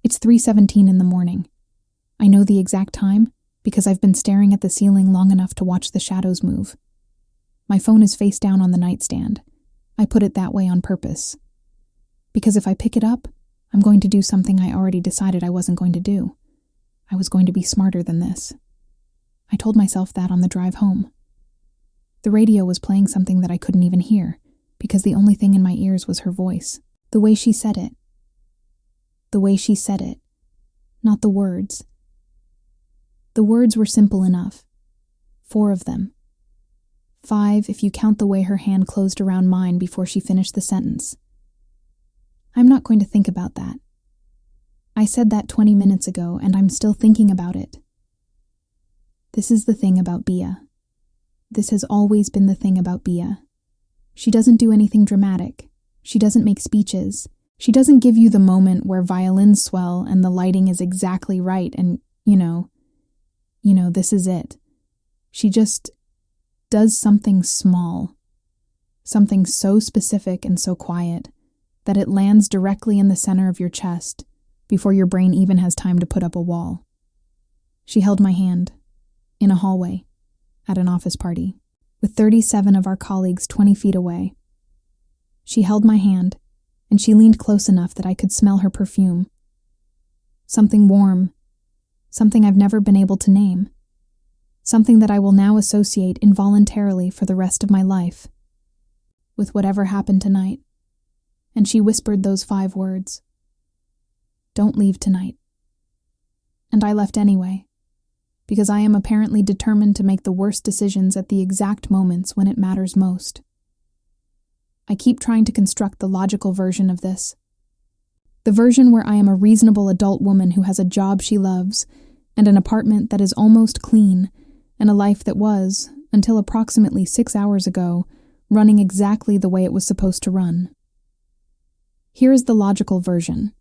It's 3:17 in the morning. I know the exact time because I've been staring at the ceiling long enough to watch the shadows move. My phone is face down on the nightstand. I put it that way on purpose. Because if I pick it up, I'm going to do something I already decided I wasn't going to do. I was going to be smarter than this. I told myself that on the drive home. The radio was playing something that I couldn't even hear, because the only thing in my ears was her voice. The way she said it. The way she said it. Not the words. The words were simple enough. 4 of them. 5 if you count the way her hand closed around mine before she finished the sentence. I'm not going to think about that. I said that 20 minutes ago, and I'm still thinking about it. This is the thing about Bia. This has always been the thing about Bia. She doesn't do anything dramatic. She doesn't make speeches. She doesn't give you the moment where violins swell and the lighting is exactly right and, this is it. She just does something small. Something so specific and so quiet that it lands directly in the center of your chest before your brain even has time to put up a wall. She held my hand in a hallway at an office party with 37 of our colleagues 20 feet away. She held my hand, and she leaned close enough that I could smell her perfume. Something warm, something I've never been able to name, something that I will now associate involuntarily for the rest of my life with whatever happened tonight. And she whispered those 5 words. Don't leave tonight. And I left anyway, because I am apparently determined to make the worst decisions at the exact moments when it matters most. I keep trying to construct the logical version of this. The version where I am a reasonable adult woman who has a job she loves, and an apartment that is almost clean, and a life that was, until approximately 6 hours ago, running exactly the way it was supposed to run. Here is the logical version.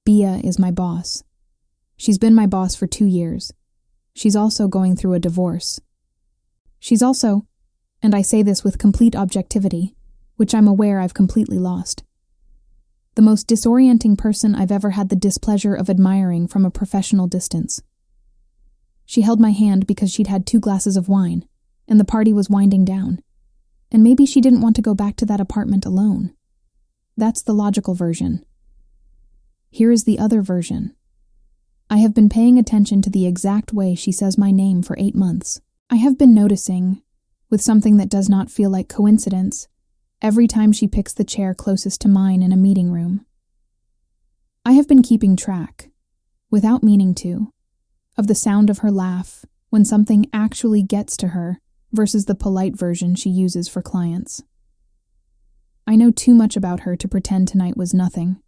Bia is my boss. She's been my boss for 2 years. She's also going through a divorce. She's also, and I say this with complete objectivity, which I'm aware I've completely lost, the most disorienting person I've ever had the displeasure of admiring from a professional distance. She held my hand because she'd had 2 glasses of wine, and the party was winding down, and maybe she didn't want to go back to that apartment alone. That's the logical version. Here is the other version. I have been paying attention to the exact way she says my name for 8 months. I have been noticing, with something that does not feel like coincidence, every time she picks the chair closest to mine in a meeting room. I have been keeping track, without meaning to, of the sound of her laugh when something actually gets to her versus the polite version she uses for clients. I know too much about her to pretend tonight was nothing.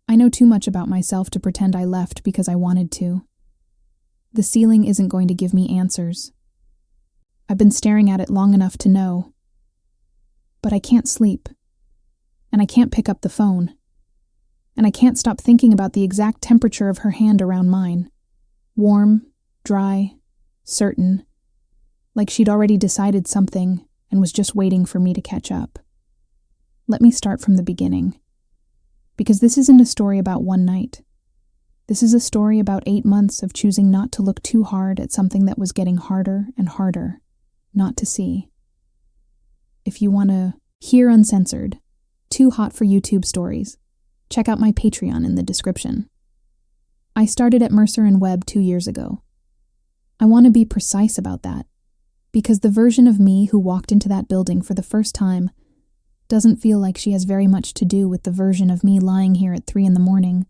I know too much about myself to pretend I left because I wanted to. The ceiling isn't going to give me answers. I've been staring at it long enough to know. But I can't sleep. And I can't pick up the phone. And I can't stop thinking about the exact temperature of her hand around mine. Warm, dry, certain. Like she'd already decided something and was just waiting for me to catch up. Let me start from the beginning. Because this isn't a story about one night. This is a story about 8 months of choosing not to look too hard at something that was getting harder and harder not to see. If you want to hear uncensored, too hot for YouTube stories, check out my Patreon in the description. I started at Mercer & Webb 2 years ago. I want to be precise about that, because the version of me who walked into that building for the first time doesn't feel like she has very much to do with the version of me lying here at 3 a.m,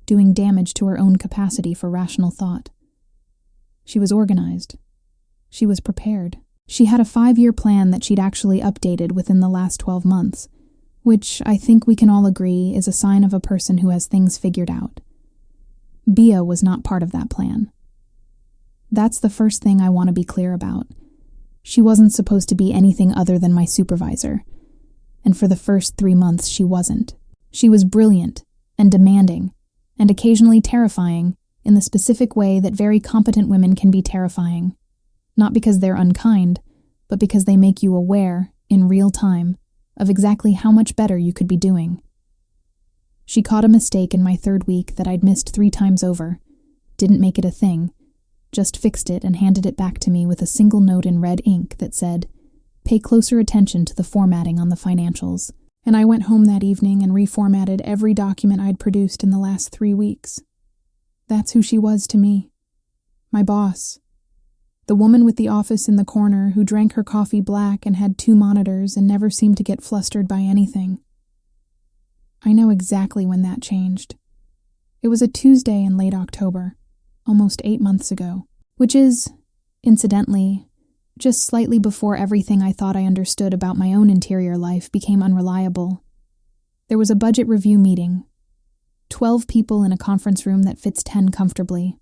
doing damage to her own capacity for rational thought. She was organized. She was prepared. She had a 5-year plan that she'd actually updated within the last 12 months, which I think we can all agree is a sign of a person who has things figured out. Bia was not part of that plan. That's the first thing I want to be clear about. She wasn't supposed to be anything other than my supervisor. And for the first 3 months, she wasn't. She was brilliant and demanding, and occasionally terrifying in the specific way that very competent women can be terrifying. Not because they're unkind, but because they make you aware, in real time, of exactly how much better you could be doing. She caught a mistake in my third week that I'd missed 3 times over, didn't make it a thing, just fixed it and handed it back to me with a single note in red ink that said, "Pay closer attention to the formatting on the financials." And I went home that evening and reformatted every document I'd produced in the last 3 weeks. That's who she was to me. My boss. The woman with the office in the corner who drank her coffee black and had 2 monitors and never seemed to get flustered by anything. I know exactly when that changed. It was a Tuesday in late October, almost 8 months ago, which is, incidentally, just slightly before everything I thought I understood about my own interior life became unreliable. There was a budget review meeting. 12 people in a conference room that fits 10 comfortably.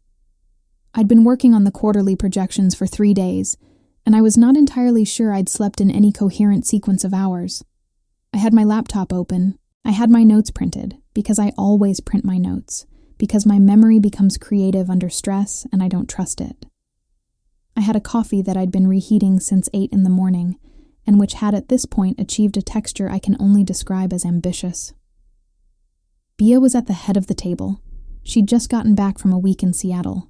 I'd been working on the quarterly projections for 3 days, and I was not entirely sure I'd slept in any coherent sequence of hours. I had my laptop open. I had my notes printed, because I always print my notes, because my memory becomes creative under stress and I don't trust it. I had a coffee that I'd been reheating since 8 in the morning, and which had at this point achieved a texture I can only describe as ambitious. Bia was at the head of the table. She'd just gotten back from a week in Seattle.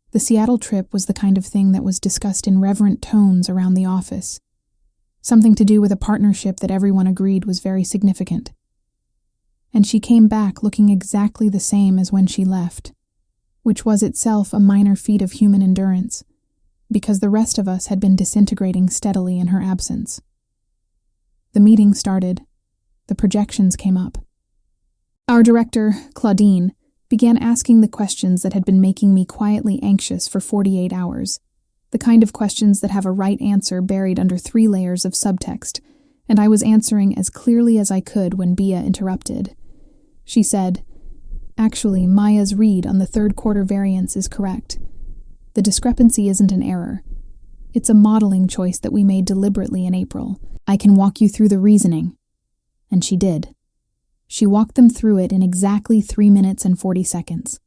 The Seattle trip was the kind of thing that was discussed in reverent tones around the office. Something to do with a partnership that everyone agreed was very significant. And she came back looking exactly the same as when she left, which was itself a minor feat of human endurance, because the rest of us had been disintegrating steadily in her absence. The meeting started. The projections came up. Our director, Claudine, began asking the questions that had been making me quietly anxious for 48 hours, the kind of questions that have a right answer buried under 3 layers of subtext, and I was answering as clearly as I could when Bia interrupted. She said, "Actually, Maya's read on the 3rd quarter variance is correct. The discrepancy isn't an error. It's a modeling choice that we made deliberately in April. I can walk you through the reasoning." And she did. She walked them through it in exactly 3 minutes and 40 seconds.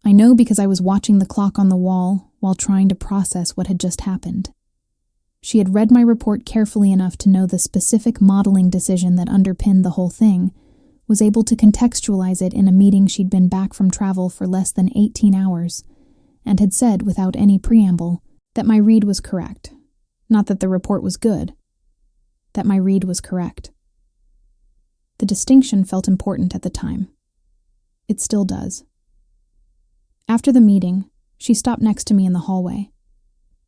I know because I was watching the clock on the wall while trying to process what had just happened. She had read my report carefully enough to know the specific modeling decision that underpinned the whole thing, was able to contextualize it in a meeting she'd been back from travel for less than 18 hours, and had said without any preamble that my read was correct. Not that the report was good. That my read was correct. The distinction felt important at the time. It still does. After the meeting, she stopped next to me in the hallway.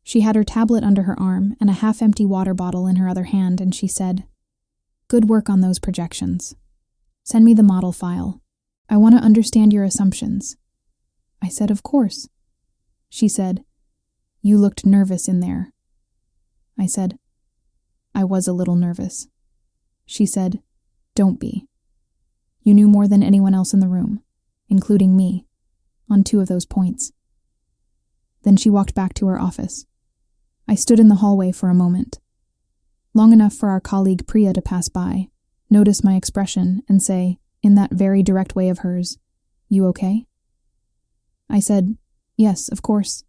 She had her tablet under her arm and a half-empty water bottle in her other hand, and she said, "Good work on those projections. Send me the model file. I want to understand your assumptions." I said, "Of course." She said, "You looked nervous in there." I said, "I was a little nervous." She said, "Don't be. You knew more than anyone else in the room, including me, on 2 of those points." Then she walked back to her office. I stood in the hallway for a moment, long enough for our colleague Priya to pass by, notice my expression, and say, in that very direct way of hers, "You okay?" I said, "Yes, of course."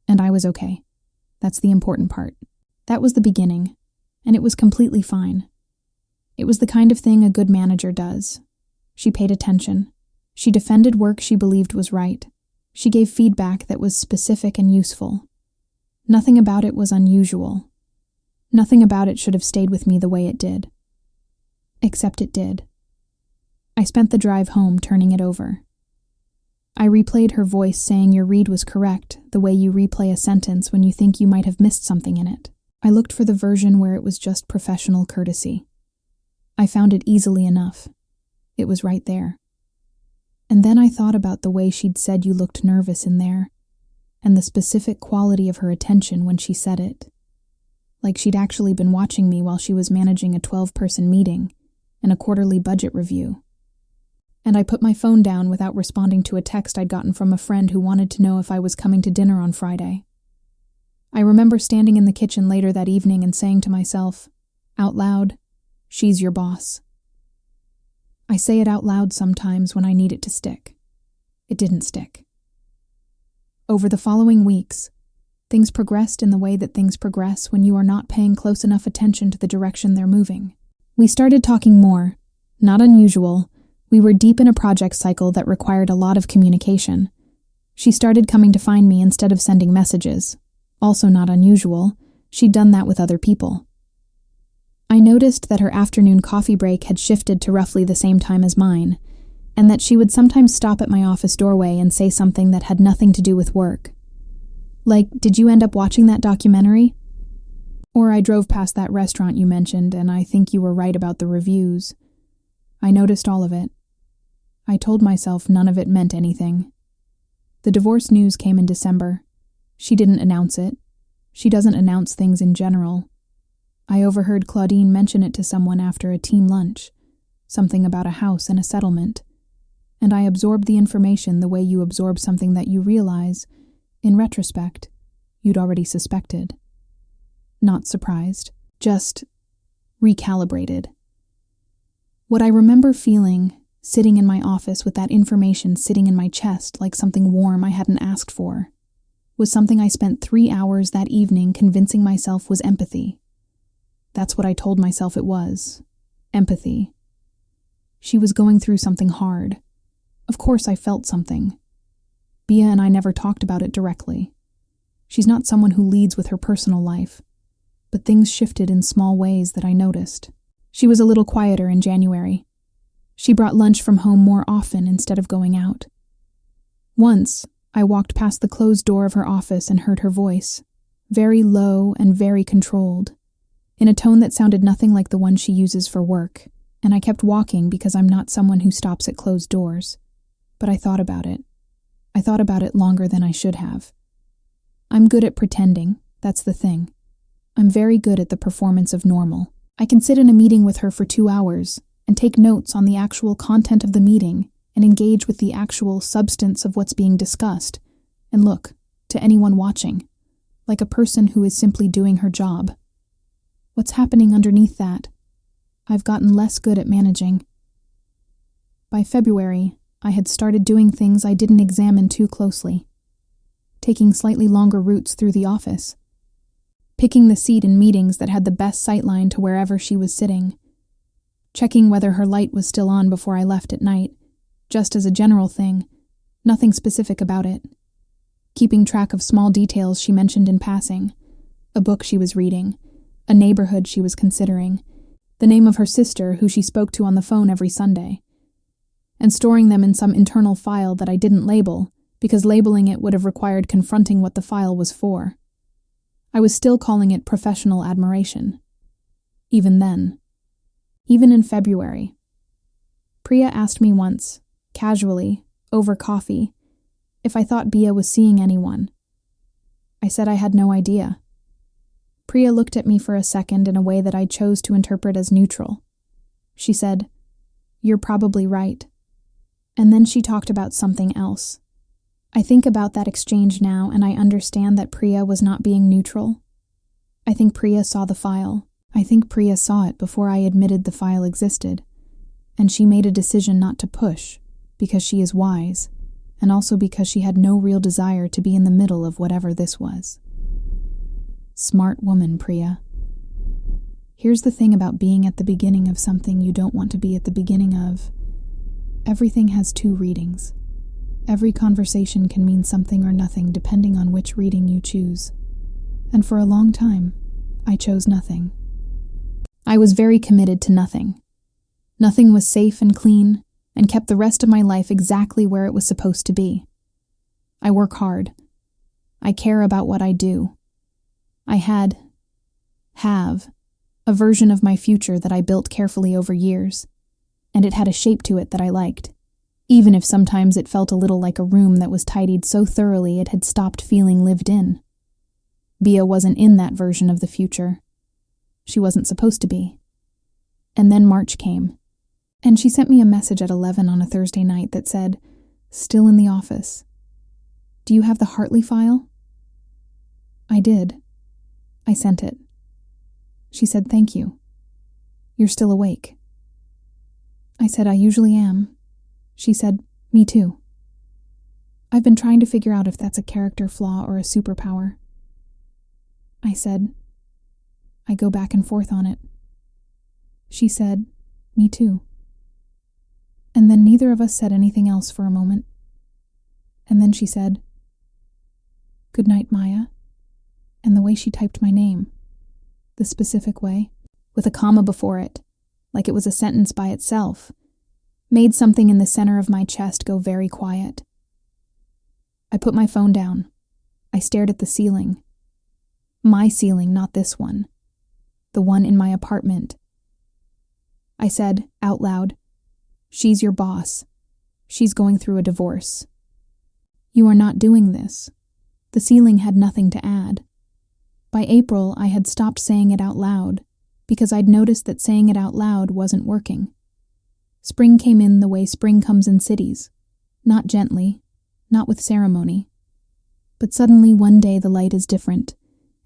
And I was okay. That's the important part. That was the beginning, and it was completely fine. It was the kind of thing a good manager does. She paid attention. She defended work she believed was right. She gave feedback that was specific and useful. Nothing about it was unusual. Nothing about it should have stayed with me the way it did. Except it did. I spent the drive home turning it over. I replayed her voice saying your read was correct, the way you replay a sentence when you think you might have missed something in it. I looked for the version where it was just professional courtesy. I found it easily enough. It was right there. And then I thought about the way she'd said you looked nervous in there, and the specific quality of her attention when she said it. Like she'd actually been watching me while she was managing a 12-person meeting and a quarterly budget review. And I put my phone down without responding to a text I'd gotten from a friend who wanted to know if I was coming to dinner on Friday. I remember standing in the kitchen later that evening and saying to myself, out loud, "She's your boss." I say it out loud sometimes when I need it to stick. It didn't stick. Over the following weeks, things progressed in the way that things progress when you are not paying close enough attention to the direction they're moving. We started talking more, not unusual, We were deep in a project cycle that required a lot of communication. She started coming to find me instead of sending messages. Also not unusual, she'd done that with other people. I noticed that her afternoon coffee break had shifted to roughly the same time as mine, and that she would sometimes stop at my office doorway and say something that had nothing to do with work. Like, "Did you end up watching that documentary?" Or, "I drove past that restaurant you mentioned, and I think you were right about the reviews. I noticed all of it." I told myself none of it meant anything. The divorce news came in December. She didn't announce it. She doesn't announce things in general. I overheard Claudine mention it to someone after a team lunch, something about a house and a settlement, and I absorbed the information the way you absorb something that you realize, in retrospect, you'd already suspected. Not surprised, just recalibrated. What I remember feeling, sitting in my office with that information sitting in my chest like something warm I hadn't asked for, was something I spent 3 hours that evening convincing myself was empathy. That's what I told myself it was. Empathy. She was going through something hard. Of course I felt something. Bia and I never talked about it directly. She's not someone who leads with her personal life, but things shifted in small ways that I noticed. She was a little quieter in January. She brought lunch from home more often instead of going out. Once, I walked past the closed door of her office and heard her voice, very low and very controlled, in a tone that sounded nothing like the one she uses for work, and I kept walking because I'm not someone who stops at closed doors. But I thought about it. I thought about it longer than I should have. I'm good at pretending, that's the thing. I'm very good at the performance of normal. I can sit in a meeting with her for 2 hours and take notes on the actual content of the meeting and engage with the actual substance of what's being discussed, and look, to anyone watching, like a person who is simply doing her job. What's happening underneath that? I've gotten less good at managing. By February, I had started doing things I didn't examine too closely. Taking slightly longer routes through the office. Picking the seat in meetings that had the best sightline to wherever she was sitting. Checking whether her light was still on before I left at night, just as a general thing, nothing specific about it. Keeping track of small details she mentioned in passing, a book she was reading, a neighborhood she was considering, the name of her sister who she spoke to on the phone every Sunday, and storing them in some internal file that I didn't label, because labeling it would have required confronting what the file was for. I was still calling it professional admiration. Even then. Even in February. Priya asked me once, casually, over coffee, if I thought Bia was seeing anyone. I said I had no idea. Priya looked at me for a second in a way that I chose to interpret as neutral. She said, "You're probably right." And then she talked about something else. I think about that exchange now and I understand that Priya was not being neutral. I think Priya saw the file. I think Priya saw it before I admitted the file existed. And she made a decision not to push, because she is wise, and also because she had no real desire to be in the middle of whatever this was. Smart woman, Priya. Here's the thing about being at the beginning of something you don't want to be at the beginning of. Everything has 2 readings. Every conversation can mean something or nothing depending on which reading you choose. And for a long time, I chose nothing. I was very committed to nothing. Nothing was safe and clean, and kept the rest of my life exactly where it was supposed to be. I work hard. I care about what I do. I have, a version of my future that I built carefully over years, and it had a shape to it that I liked, even if sometimes it felt a little like a room that was tidied so thoroughly it had stopped feeling lived in. Bia wasn't in that version of the future. She wasn't supposed to be. And then March came, and she sent me a message at 11 on a Thursday night that said, "Still in the office. Do you have the Hartley file?" I did. I sent it. She said, "Thank you. You're still awake." I said, "I usually am." She said, "Me too." I've been trying to figure out if that's a character flaw or a superpower. I said, "I go back and forth on it." She said, "Me too." And then neither of us said anything else for a moment. And then she said, "Good night, Maya." And the way she typed my name, the specific way, with a comma before it, like it was a sentence by itself, made something in the center of my chest go very quiet. I put my phone down. I stared at the ceiling. My ceiling, not this one. The one in my apartment. I said, out loud, "She's your boss. She's going through a divorce. You are not doing this." The ceiling had nothing to add. By April, I had stopped saying it out loud, because I'd noticed that saying it out loud wasn't working. Spring came in the way spring comes in cities. Not gently, not with ceremony. But suddenly one day the light is different,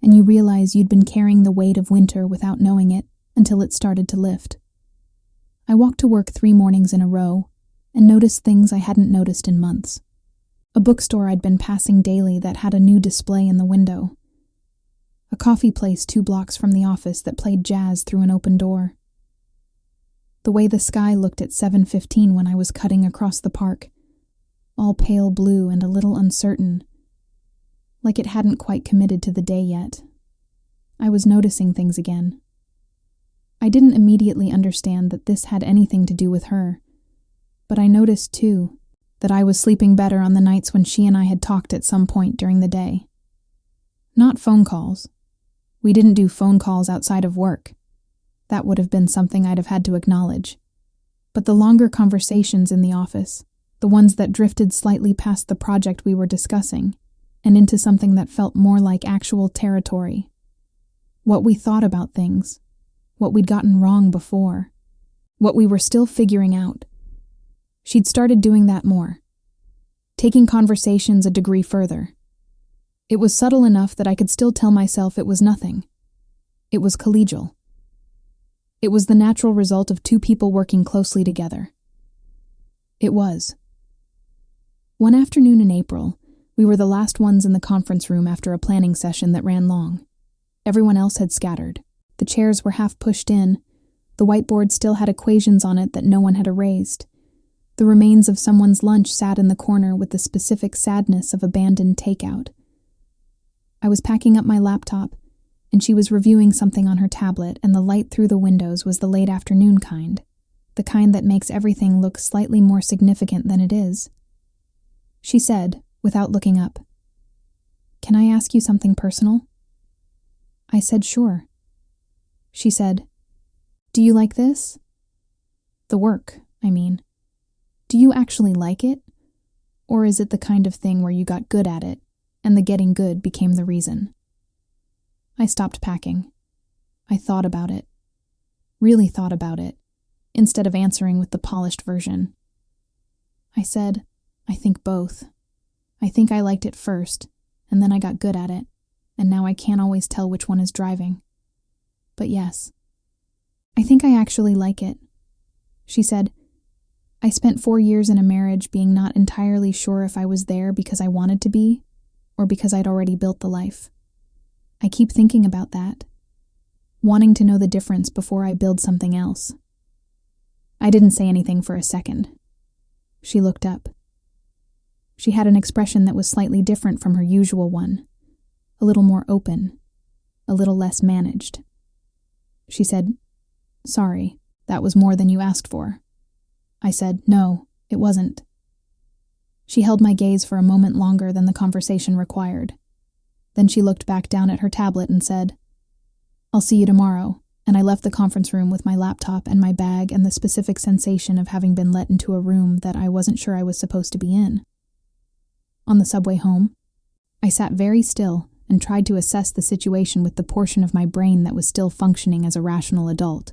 and you realize you'd been carrying the weight of winter without knowing it until it started to lift. I walked to work 3 mornings in a row and noticed things I hadn't noticed in months. A bookstore I'd been passing daily that had a new display in the window. A coffee place 2 blocks from the office that played jazz through an open door. The way the sky looked at 7:15 when I was cutting across the park, all pale blue and a little uncertain, like it hadn't quite committed to the day yet. I was noticing things again. I didn't immediately understand that this had anything to do with her, but I noticed, too, that I was sleeping better on the nights when she and I had talked at some point during the day. Not phone calls. We didn't do phone calls outside of work. That would have been something I'd have had to acknowledge. But the longer conversations in the office, the ones that drifted slightly past the project we were discussing, and into something that felt more like actual territory. What we thought about things, what we'd gotten wrong before, what we were still figuring out. She'd started doing that more, taking conversations a degree further. It was subtle enough that I could still tell myself it was nothing. It was collegial. It was the natural result of 2 people working closely together. It was. One afternoon in April, we were the last ones in the conference room after a planning session that ran long. Everyone else had scattered. The chairs were half pushed in. The whiteboard still had equations on it that no one had erased. The remains of someone's lunch sat in the corner with the specific sadness of abandoned takeout. I was packing up my laptop, and she was reviewing something on her tablet, and the light through the windows was the late afternoon kind, the kind that makes everything look slightly more significant than it is. She said, without looking up, "Can I ask you something personal?" I said, "Sure." She said, "Do you like this?" The work, I mean. Do you actually like it? Or is it the kind of thing where you got good at it, and the getting good became the reason? I stopped packing. I thought about it. Really thought about it, instead of answering with the polished version. I said, "I think both. I think I liked it first, and then I got good at it, and now I can't always tell which one is driving. But yes, I think I actually like it." She said, "I spent 4 years in a marriage being not entirely sure if I was there because I wanted to be, or because I'd already built the life. I keep thinking about that, wanting to know the difference before I build something else." I didn't say anything for a second. She looked up. She had an expression that was slightly different from her usual one, a little more open, a little less managed. She said, "Sorry, that was more than you asked for." I said, "No, it wasn't." She held my gaze for a moment longer than the conversation required. Then she looked back down at her tablet and said, "I'll see you tomorrow," and I left the conference room with my laptop and my bag and the specific sensation of having been let into a room that I wasn't sure I was supposed to be in. On the subway home, I sat very still and tried to assess the situation with the portion of my brain that was still functioning as a rational adult.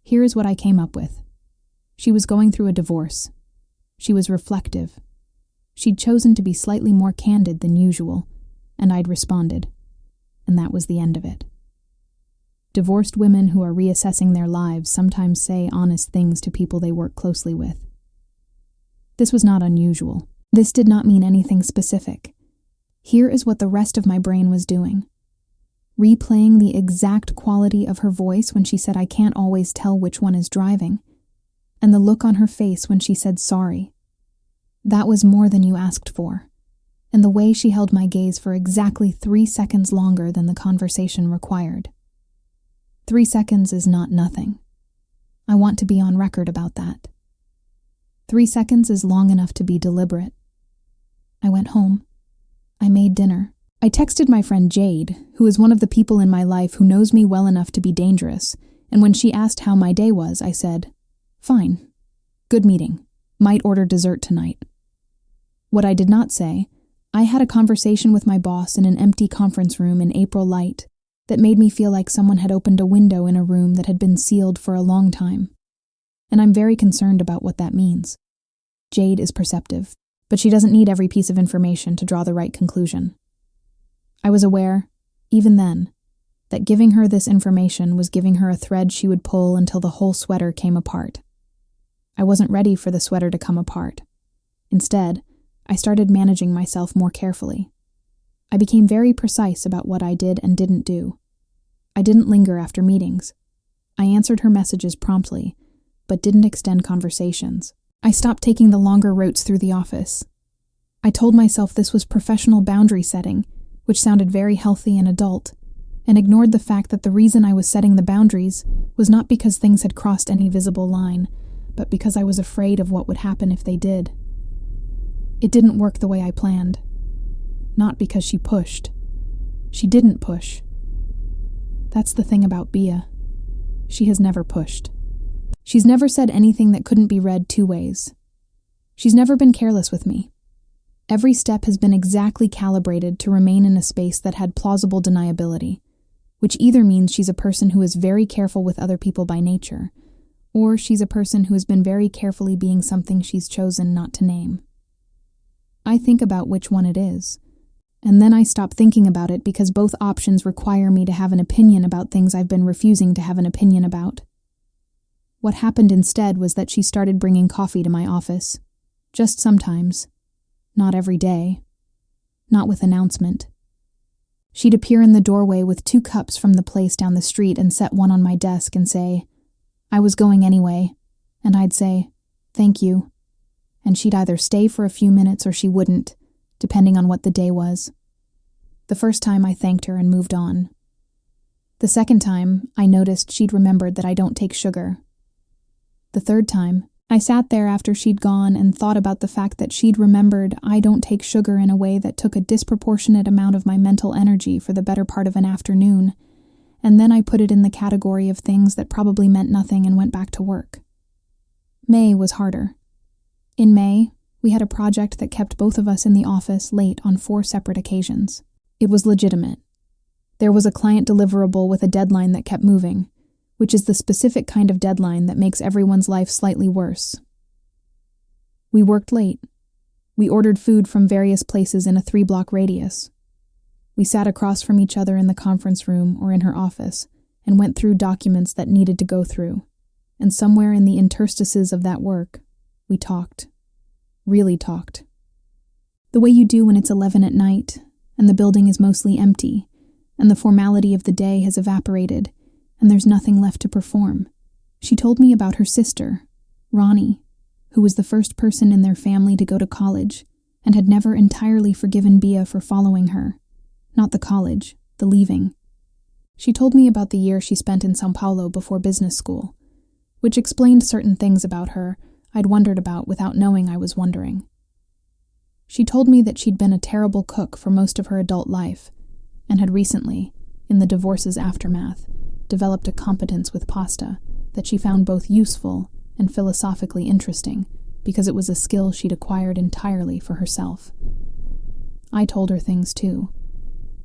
Here is what I came up with. She was going through a divorce. She was reflective. She'd chosen to be slightly more candid than usual, and I'd responded. And that was the end of it. Divorced women who are reassessing their lives sometimes say honest things to people they work closely with. This was not unusual. This did not mean anything specific. Here is what the rest of my brain was doing. Replaying the exact quality of her voice when she said I can't always tell which one is driving, and the look on her face when she said sorry. That was more than you asked for, and the way she held my gaze for exactly 3 seconds longer than the conversation required. 3 seconds is not nothing. I want to be on record about that. 3 seconds is long enough to be deliberate. I went home. I made dinner. I texted my friend Jade, who is one of the people in my life who knows me well enough to be dangerous, and when she asked how my day was, I said, "Fine. Good meeting. Might order dessert tonight." What I did not say, I had a conversation with my boss in an empty conference room in April light that made me feel like someone had opened a window in a room that had been sealed for a long time. And I'm very concerned about what that means. Jade is perceptive, but she doesn't need every piece of information to draw the right conclusion. I was aware, even then, that giving her this information was giving her a thread she would pull until the whole sweater came apart. I wasn't ready for the sweater to come apart. Instead, I started managing myself more carefully. I became very precise about what I did and didn't do. I didn't linger after meetings. I answered her messages promptly, but didn't extend conversations. I stopped taking the longer routes through the office. I told myself this was professional boundary setting, which sounded very healthy and adult, and ignored the fact that the reason I was setting the boundaries was not because things had crossed any visible line, but because I was afraid of what would happen if they did. It didn't work the way I planned. Not because she pushed. She didn't push. That's the thing about Bia. She has never pushed. She's never said anything that couldn't be read 2 ways. She's never been careless with me. Every step has been exactly calibrated to remain in a space that had plausible deniability, which either means she's a person who is very careful with other people by nature, or she's a person who has been very carefully being something she's chosen not to name. I think about which one it is, and then I stop thinking about it because both options require me to have an opinion about things I've been refusing to have an opinion about. What happened instead was that she started bringing coffee to my office. Just sometimes. Not every day. Not with announcement. She'd appear in the doorway with 2 cups from the place down the street and set one on my desk and say, "I was going anyway," and I'd say, "Thank you." And she'd either stay for a few minutes or she wouldn't, depending on what the day was. The first time I thanked her and moved on. The second time, I noticed she'd remembered that I don't take sugar. The third time, I sat there after she'd gone and thought about the fact that she'd remembered I don't take sugar in a way that took a disproportionate amount of my mental energy for the better part of an afternoon, and then I put it in the category of things that probably meant nothing and went back to work. May was harder. In May, we had a project that kept both of us in the office late on 4 separate occasions. It was legitimate. There was a client deliverable with a deadline that kept moving, which is the specific kind of deadline that makes everyone's life slightly worse. We worked late. We ordered food from various places in a 3-block radius. We sat across from each other in the conference room or in her office and went through documents that needed to go through. And somewhere in the interstices of that work, we talked. Really talked. The way you do when it's 11 at night, and the building is mostly empty, and the formality of the day has evaporated, and there's nothing left to perform. She told me about her sister, Ronnie, who was the first person in their family to go to college, and had never entirely forgiven Bia for following her. Not the college, the leaving. She told me about the year she spent in São Paulo before business school, which explained certain things about her I'd wondered about without knowing I was wondering. She told me that she'd been a terrible cook for most of her adult life, and had recently, in the divorce's aftermath, developed a competence with pasta that she found both useful and philosophically interesting because it was a skill she'd acquired entirely for herself. I told her things too.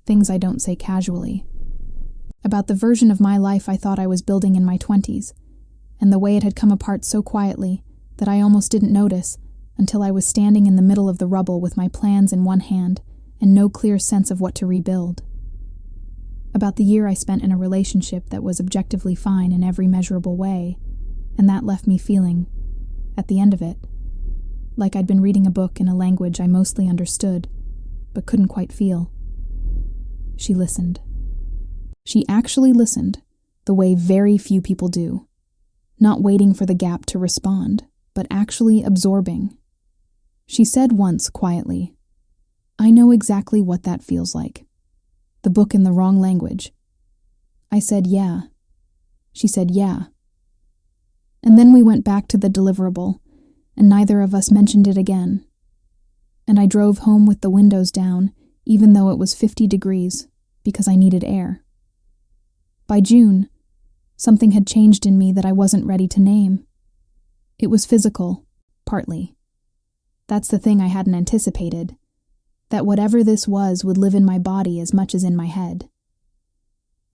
Things I don't say casually. About the version of my life I thought I was building in my 20s, and the way it had come apart so quietly that I almost didn't notice until I was standing in the middle of the rubble with my plans in one hand and no clear sense of what to rebuild. About the year I spent in a relationship that was objectively fine in every measurable way, and that left me feeling, at the end of it, like I'd been reading a book in a language I mostly understood, but couldn't quite feel. She listened. She actually listened, the way very few people do. not waiting for the gap to respond, but actually absorbing. She said once quietly, "I know exactly what that feels like. The book in the wrong language." I said, "Yeah." She said, "Yeah." And then we went back to the deliverable, and neither of us mentioned it again. And I drove home with the windows down, even though it was 50 degrees, because I needed air. By June, something had changed in me that I wasn't ready to name. It was physical, partly. That's the thing I hadn't anticipated, that whatever this was would live in my body as much as in my head.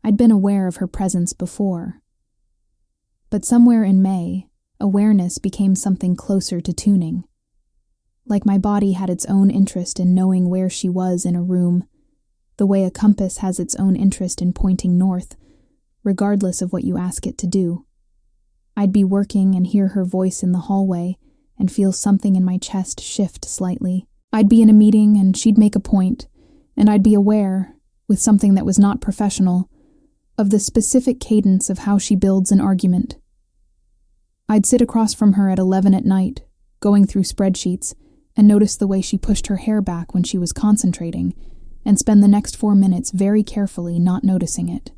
I'd been aware of her presence before. But somewhere in May, awareness became something closer to tuning. Like my body had its own interest in knowing where she was in a room, the way a compass has its own interest in pointing north, regardless of what you ask it to do. I'd be working and hear her voice in the hallway and feel something in my chest shift slightly. I'd be in a meeting and she'd make a point, and I'd be aware, with something that was not professional, of the specific cadence of how she builds an argument. I'd sit across from her at 11 at night, going through spreadsheets, and notice the way she pushed her hair back when she was concentrating, and spend the next 4 minutes very carefully not noticing it.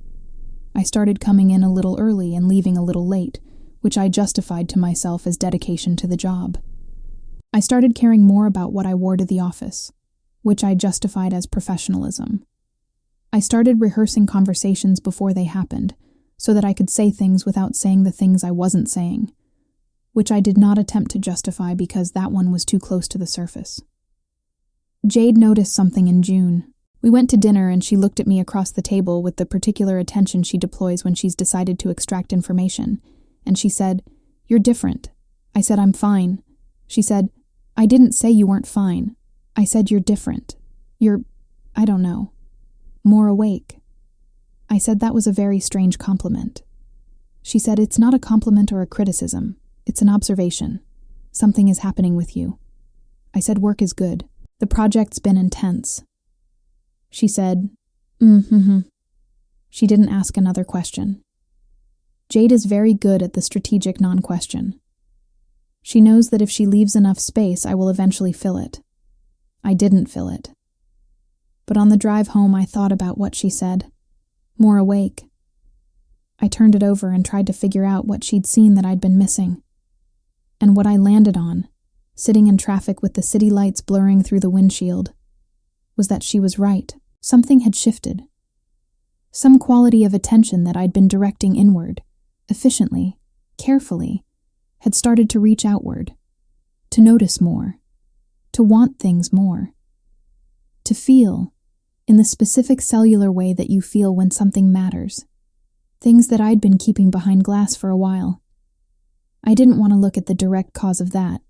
I started coming in a little early and leaving a little late, which I justified to myself as dedication to the job. I started caring more about what I wore to the office, which I justified as professionalism. I started rehearsing conversations before they happened, so that I could say things without saying the things I wasn't saying, which I did not attempt to justify because that one was too close to the surface. Jade noticed something in June. We went to dinner and she looked at me across the table with the particular attention she deploys when she's decided to extract information, and she said, "You're different." I said, "I'm fine." She said, "I didn't say you weren't fine. I said you're different. I don't know, more awake." I said that was a very strange compliment. She said, "It's not a compliment or a criticism. It's an observation. Something is happening with you." I said, "Work is good. The project's been intense." She said, "Mm-hmm." She didn't ask another question. Jade is very good at the strategic non-question. She knows that if she leaves enough space, I will eventually fill it. I didn't fill it. But on the drive home, I thought about what she said. More awake. I turned it over and tried to figure out what she'd seen that I'd been missing. And what I landed on, sitting in traffic with the city lights blurring through the windshield, was that she was right. Something had shifted. Some quality of attention that I'd been directing inward, efficiently, carefully, had started to reach outward, to notice more, to want things more, to feel, in the specific cellular way that you feel when something matters, things that I'd been keeping behind glass for a while. I didn't want to look at the direct cause of that,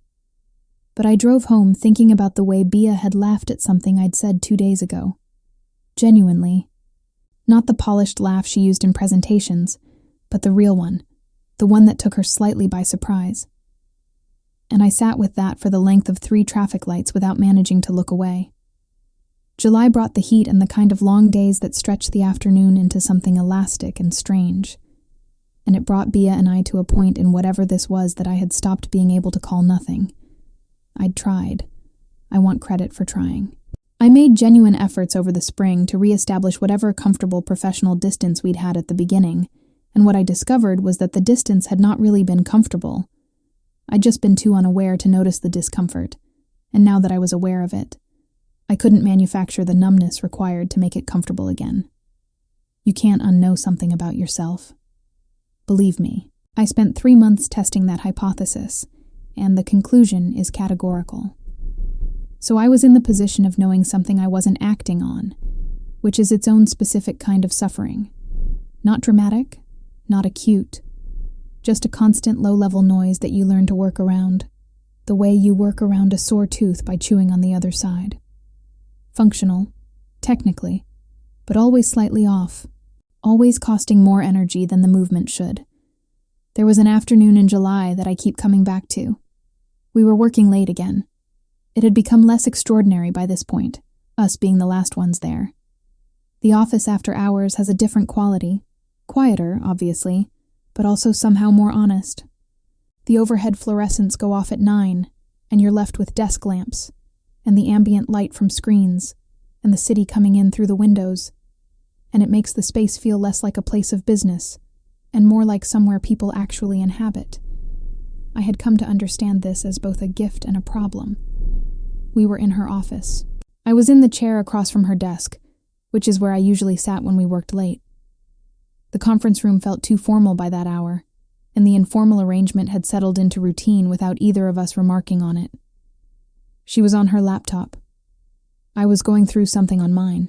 but I drove home thinking about the way Bia had laughed at something I'd said 2 days ago. Genuinely. Not the polished laugh she used in presentations, but the real one, the one that took her slightly by surprise. And I sat with that for the length of 3 traffic lights without managing to look away. July brought the heat and the kind of long days that stretched the afternoon into something elastic and strange. And it brought Bia and I to a point in whatever this was that I had stopped being able to call nothing. I'd tried. I want credit for trying. I made genuine efforts over the spring to reestablish whatever comfortable professional distance we'd had at the beginning, and what I discovered was that the distance had not really been comfortable. I'd just been too unaware to notice the discomfort, and now that I was aware of it, I couldn't manufacture the numbness required to make it comfortable again. You can't unknow something about yourself. Believe me, I spent 3 months testing that hypothesis, and the conclusion is categorical. So I was in the position of knowing something I wasn't acting on, which is its own specific kind of suffering. Not dramatic, not acute, just a constant low-level noise that you learn to work around, the way you work around a sore tooth by chewing on the other side. Functional, technically, but always slightly off, always costing more energy than the movement should. There was an afternoon in July that I keep coming back to. We were working late again. It had become less extraordinary by this point, us being the last ones there. The office after hours has a different quality, quieter, obviously, but also somehow more honest. The overhead fluorescents go off at 9, and you're left with desk lamps, and the ambient light from screens, and the city coming in through the windows, and it makes the space feel less like a place of business, and more like somewhere people actually inhabit. I had come to understand this as both a gift and a problem. We were in her office. I was in the chair across from her desk, which is where I usually sat when we worked late. The conference room felt too formal by that hour, and the informal arrangement had settled into routine without either of us remarking on it. She was on her laptop. I was going through something on mine.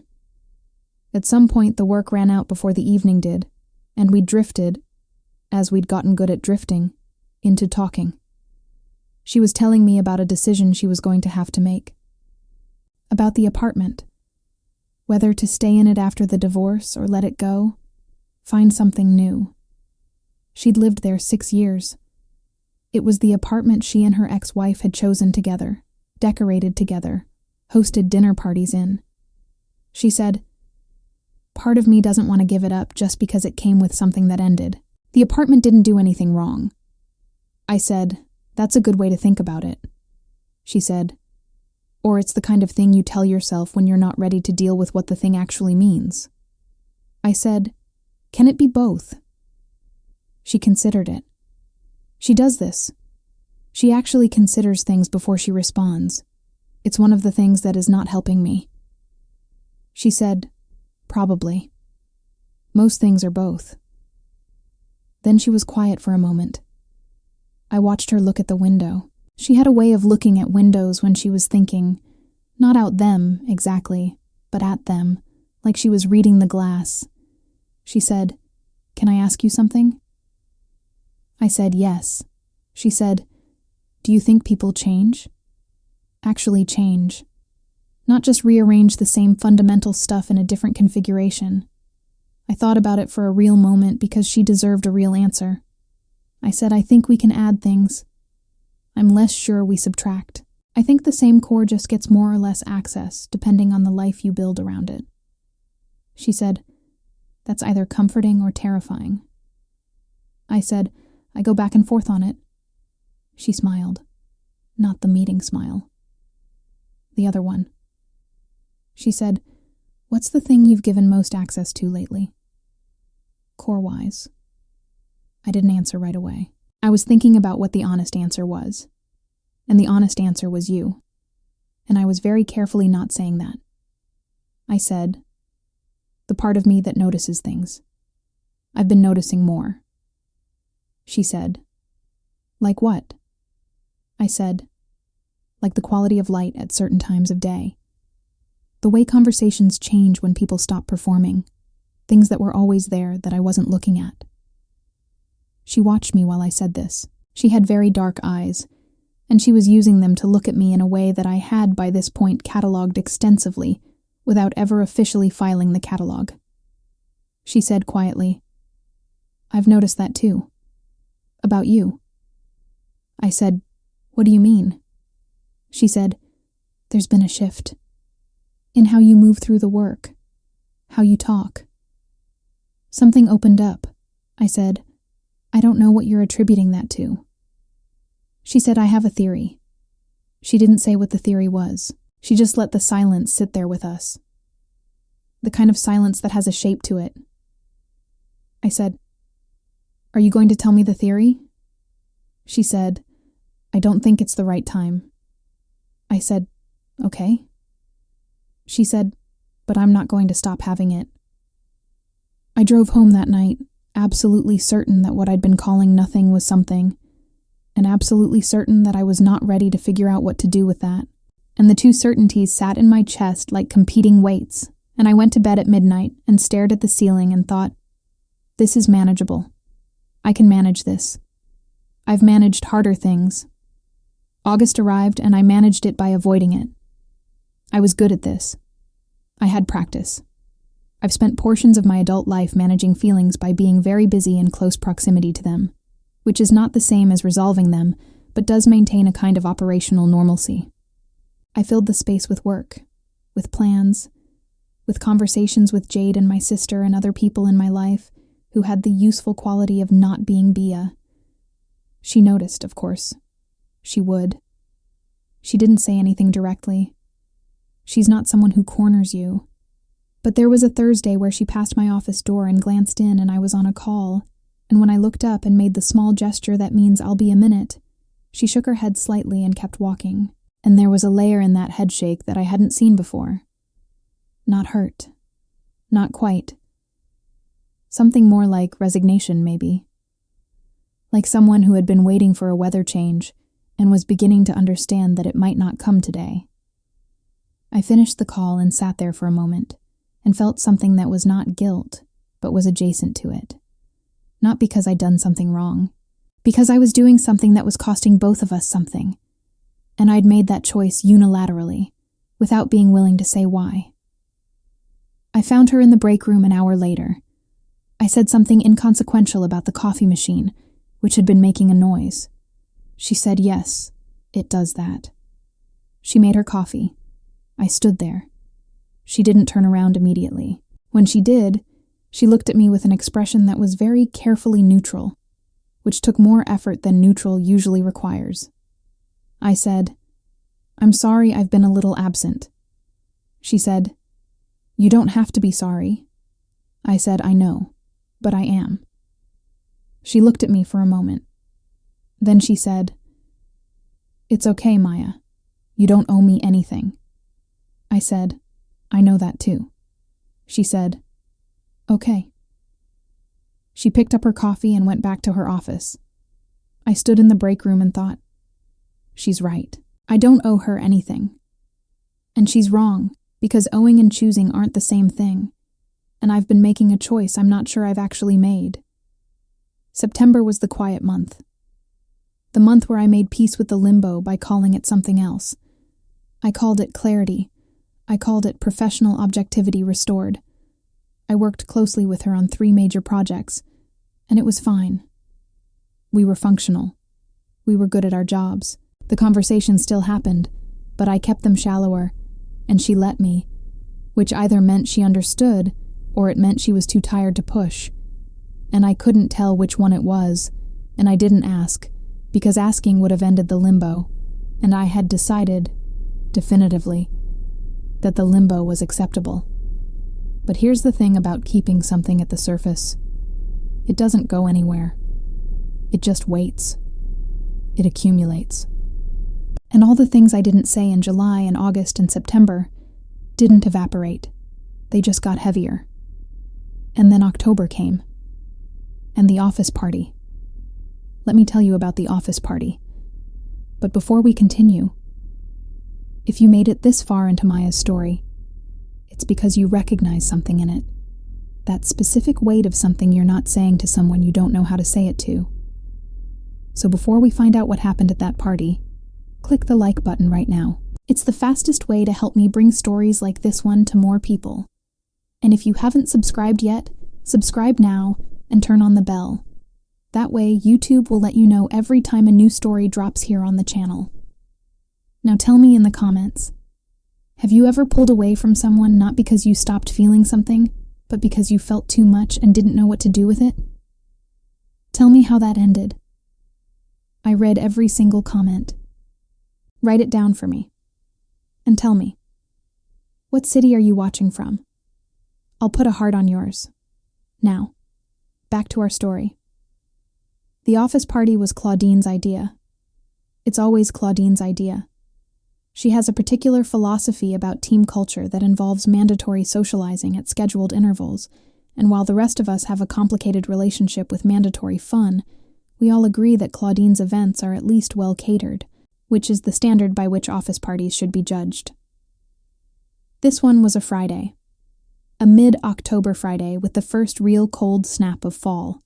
At some point, the work ran out before the evening did, and we drifted, as we'd gotten good at drifting, into talking. She was telling me about a decision she was going to have to make. About the apartment. Whether to stay in it after the divorce or let it go, find something new. She'd lived there 6 years. It was the apartment she and her ex-wife had chosen together, decorated together, hosted dinner parties in. She said, "Part of me doesn't want to give it up just because it came with something that ended. The apartment didn't do anything wrong." I said, "That's a good way to think about it." She said, "Or it's the kind of thing you tell yourself when you're not ready to deal with what the thing actually means." I said, "Can it be both?" She considered it. She does this. She actually considers things before she responds. It's one of the things that is not helping me. She said, "Probably. Most things are both." Then she was quiet for a moment. I watched her look at the window. She had a way of looking at windows when she was thinking, not out them, exactly, but at them, like she was reading the glass. She said, "Can I ask you something?" I said, "Yes." She said, "Do you think people change?" Actually change. Not just rearrange the same fundamental stuff in a different configuration. I thought about it for a real moment because she deserved a real answer. I said, "I think we can add things. I'm less sure we subtract. I think the same core just gets more or less access, depending on the life you build around it." She said, "That's either comforting or terrifying." I said, "I go back and forth on it." She smiled. Not the meeting smile. The other one. She said, "What's the thing you've given most access to lately?" Core-wise. I didn't answer right away. I was thinking about what the honest answer was. And the honest answer was you. And I was very carefully not saying that. I said, "The part of me that notices things. I've been noticing more." She said, "Like what?" I said, "Like the quality of light at certain times of day. The way conversations change when people stop performing. Things that were always there that I wasn't looking at." She watched me while I said this. She had very dark eyes, and she was using them to look at me in a way that I had by this point catalogued extensively, without ever officially filing the catalog. She said quietly, "I've noticed that too. About you." I said, "What do you mean?" She said, "There's been a shift. In how you move through the work. How you talk." Something opened up. I said, "I don't know what you're attributing that to." She said, "I have a theory." She didn't say what the theory was. She just let the silence sit there with us. The kind of silence that has a shape to it. I said, "Are you going to tell me the theory?" She said, "I don't think it's the right time." I said, "Okay." She said, "But I'm not going to stop having it." I drove home that night, absolutely certain that what I'd been calling nothing was something, and absolutely certain that I was not ready to figure out what to do with that. And the two certainties sat in my chest like competing weights, and I went to bed at midnight and stared at the ceiling and thought, "This is manageable. I can manage this. I've managed harder things." August arrived and I managed it by avoiding it. I was good at this. I had practice. I've spent portions of my adult life managing feelings by being very busy in close proximity to them, which is not the same as resolving them, but does maintain a kind of operational normalcy. I filled the space with work, with plans, with conversations with Jade and my sister and other people in my life who had the useful quality of not being Bia. She noticed, of course. She would. She didn't say anything directly. She's not someone who corners you. But there was a Thursday where she passed my office door and glanced in, and I was on a call, and when I looked up and made the small gesture that means I'll be a minute, she shook her head slightly and kept walking, and there was a layer in that headshake that I hadn't seen before. Not hurt. Not quite. Something more like resignation, maybe. Like someone who had been waiting for a weather change and was beginning to understand that it might not come today. I finished the call and sat there for a moment, and felt something that was not guilt, but was adjacent to it. Not because I'd done something wrong, because I was doing something that was costing both of us something, and I'd made that choice unilaterally, without being willing to say why. I found her in the break room an hour later. I said something inconsequential about the coffee machine, which had been making a noise. She said, yes, it does that. She made her coffee. I stood there. She didn't turn around immediately. When she did, she looked at me with an expression that was very carefully neutral, which took more effort than neutral usually requires. I said, I'm sorry I've been a little absent. She said, you don't have to be sorry. I said, I know, but I am. She looked at me for a moment. Then she said, it's okay, Maya. You don't owe me anything. I said, I know that too. She said, okay. She picked up her coffee and went back to her office. I stood in the break room and thought, she's right. I don't owe her anything. And she's wrong, because owing and choosing aren't the same thing, and I've been making a choice I'm not sure I've actually made. September was the quiet month. The month where I made peace with the limbo by calling it something else. I called it clarity. I called it professional objectivity restored. I worked closely with her on 3 major projects, and it was fine. We were functional. We were good at our jobs. The conversations still happened, but I kept them shallower, and she let me, which either meant she understood or it meant she was too tired to push. And I couldn't tell which one it was, and I didn't ask, because asking would have ended the limbo, and I had decided, definitively, that the limbo was acceptable. But here's the thing about keeping something at the surface. It doesn't go anywhere. It just waits. It accumulates. And all the things I didn't say in July and August and September didn't evaporate. They just got heavier. And then October came. And the office party. Let me tell you about the office party. But before we continue, if you made it this far into Maya's story, it's because you recognize something in it. That specific weight of something you're not saying to someone you don't know how to say it to. So before we find out what happened at that party, click the like button right now. It's the fastest way to help me bring stories like this one to more people. And if you haven't subscribed yet, subscribe now and turn on the bell. That way, YouTube will let you know every time a new story drops here on the channel. Now tell me in the comments, have you ever pulled away from someone not because you stopped feeling something, but because you felt too much and didn't know what to do with it? Tell me how that ended. I read every single comment. Write it down for me. And tell me, what city are you watching from? I'll put a heart on yours. Now, back to our story. The office party was Claudine's idea. It's always Claudine's idea. She has a particular philosophy about team culture that involves mandatory socializing at scheduled intervals, and while the rest of us have a complicated relationship with mandatory fun, we all agree that Claudine's events are at least well catered, which is the standard by which office parties should be judged. This one was a Friday. A mid-October Friday with the first real cold snap of fall,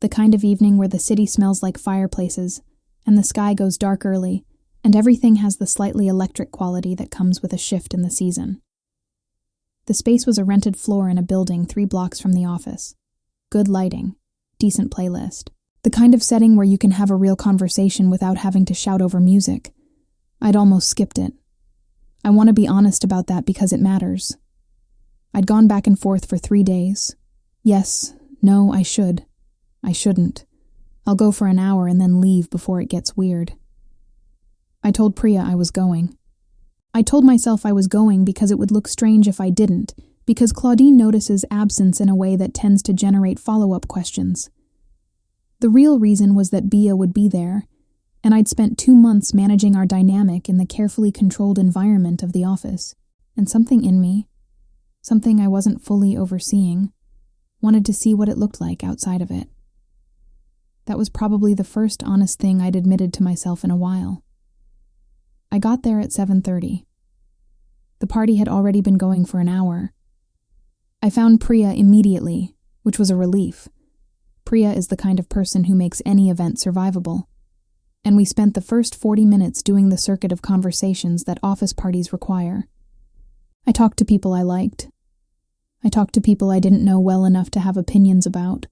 the kind of evening where the city smells like fireplaces, and the sky goes dark early, and everything has the slightly electric quality that comes with a shift in the season. The space was a rented floor in a building 3 blocks from the office. Good lighting, decent playlist. The kind of setting where you can have a real conversation without having to shout over music. I'd almost skipped it. I want to be honest about that because it matters. I'd gone back and forth for 3 days. Yes, no, I should. I shouldn't. I'll go for an hour and then leave before it gets weird. I told Priya I was going. I told myself I was going because it would look strange if I didn't, because Claudine notices absence in a way that tends to generate follow-up questions. The real reason was that Bia would be there, and I'd spent 2 months managing our dynamic in the carefully controlled environment of the office, and something in me, something I wasn't fully overseeing, wanted to see what it looked like outside of it. That was probably the first honest thing I'd admitted to myself in a while. I got there at 7:30. The party had already been going for an hour. I found Priya immediately, which was a relief. Priya is the kind of person who makes any event survivable. And we spent the first 40 minutes doing the circuit of conversations that office parties require. I talked to people I liked. I talked to people I didn't know well enough to have opinions about.